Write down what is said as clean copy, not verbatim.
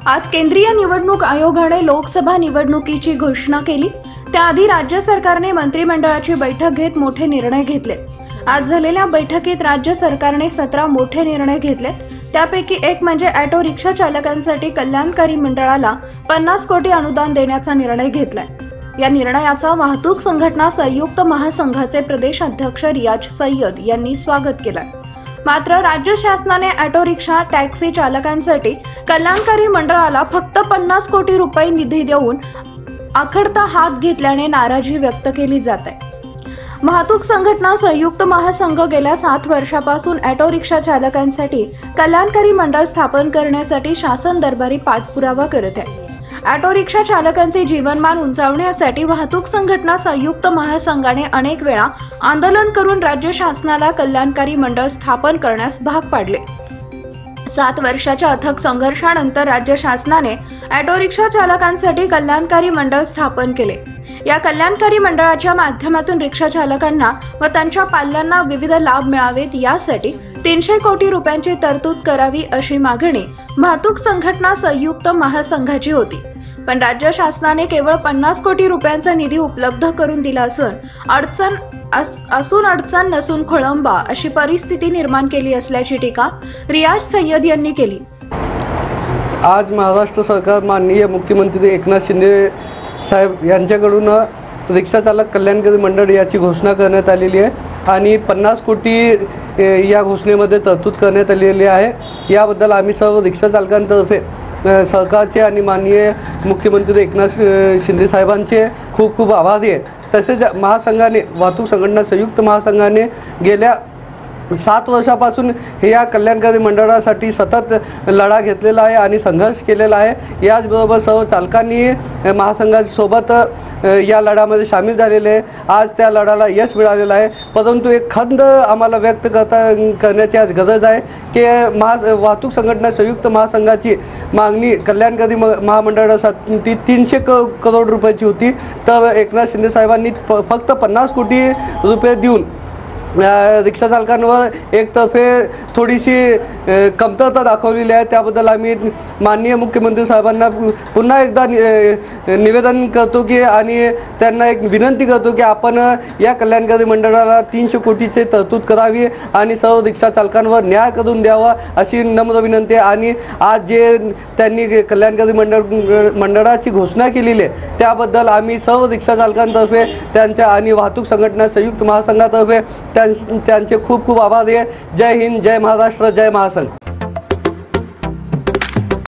आज केंद्रीय निवडणूक आयोगाने लोकसभा निवडणुकीची घोषणा केली। त्याआधी राज्य सरकारने मंत्रिमंडळाची बैठक घेत मोठे निर्णय घेतले। आज झालेल्या बैठकीत राज्य सरकारने 17 मोठे निर्णय घेतले। त्यापैकी एक म्हणजे ऑटो रिक्षा चालकांसाठी कल्याणकारी मंडळाला 50 कोटी अनुदान देण्याचा निर्णय घेतलाय। या निर्णयाचा वाहतूक संघटना संयुक्त महासंघाचे प्रदेश अध्यक्ष रियाज सय्यद यांनी स्वागत केलं। मात्र राज्य शासनाने ऑटो रिक्षा टॅक्सी चालकांसाठी कल्याणकारी मंडळाला फक्त 50 कोटी रुपये निधी देऊन आखडता हात घेतल्याने नाराजी व्यक्त केली जाते। वाहतूक संघटना संयुक्त महासंघ गेल्या 7 वर्षापासून ऑटो रिक्षा चालकांसाठी कल्याणकारी मंडळ स्थापन करण्यासाठी शासन दरबारी पाठपुरावा करत आहे। ऑटो रिक्षा चालकांचे जीवनमान उंचावण्यासाठी वाहतूक संघटना संयुक्त महासंघाने अनेक वेळा आंदोलन करून राज्य शासनाला कल्याणकारी मंडळ स्थापन करण्यास भाग पाडले। 7 वर्षाच्या अथक संघर्षानंतर राज्य शासनाने ऑटो रिक्षा चालकांसाठी कल्याणकारी मंडळ स्थापन केले। या कल्याणकारी मंडळाच्या माध्यमातून रिक्षा चालकांना व त्यांच्या पाल्यांना विविध लाभ मिळावेत यासाठी 300 कोटी रुपयांची तरतूद करावी अशी मागणी वाहतूक संघटना संयुक्त महासंघाची होती। पण राज्य शासनाने केवळ 50 कोटी रुपयांचा निधी उपलब्ध करून दिला असून अडचण नसून खोळंबा अशी परिस्थिती निर्माण केली असल्याची टीका रियाज सय्यद यांनी केली। आज महाराष्ट्र सरकार माननीय मुख्यमंत्री एकनाथ शिंदे साहेब यांच्याकडून रिक्षा चालक कल्याणकारी मंडळ याची घोषणा करण्यात आलेली आहे आणि 50 कोटी या घोषणेमध्ये तरतूद करण्यात आलेली आहे। याबद्दल आम्ही सर्व रिक्षा चालकांतर्फे सरकारचे आणि माननीय मुख्यमंत्री एकनाथ शिंदे साहेबांचे खूप खूप आभारी आहे। तसेच महासंघाने वाहतूक संघटना संयुक्त महासंघाने गेल्या 7 वर्षापासून हे या कल्याणकारी मंडळासाठी सतत लढा घेतलेला आहे आणि संघर्ष केलेला आहे। याचबरोबर सर्व चालकांनी महासंघासोबत या लढ्यामध्ये सामील झालेले आहे। आज त्या लढ्याला यश मिळालेलं आहे, परंतु एक खंत आम्हाला व्यक्त करण्याची आज गरज आहे की वाहतूक संघटना संयुक्त महासंघाची मागणी कल्याणकारी महामंडळासाठी 300 करोड रुपयाची होती, तर एकनाथ शिंदे साहेबांनी फक्त 50 कोटी रुपये देऊन रिक्षा चालकांवर एकतर्फे थोडीशी कमतरता दाखवलेली आहे। त्याबद्दल आम्ही माननीय मुख्यमंत्री साहेबांना पुन्हा एकदा निवेदन करतो की आणि त्यांना एक विनंती करतो की आपण या कल्याणकारी मंडळाला 300 कोटीचे तरतूद करावी आणि सर्व रिक्षा चालकांवर न्याय करून द्यावा अशी नम्र विनंती आहे। आणि आज जे त्यांनी कल्याणकारी मंडळाची घोषणा केलेली आहे त्याबद्दल आम्ही सर्व रिक्षा चालकांतर्फे त्यांच्या आणि वाहतूक संघटना संयुक्त महासंघातर्फे त्यांचे खूप खूप आभार आहे। जय हिंद, जय महाराष्ट्र, जय महासंघ।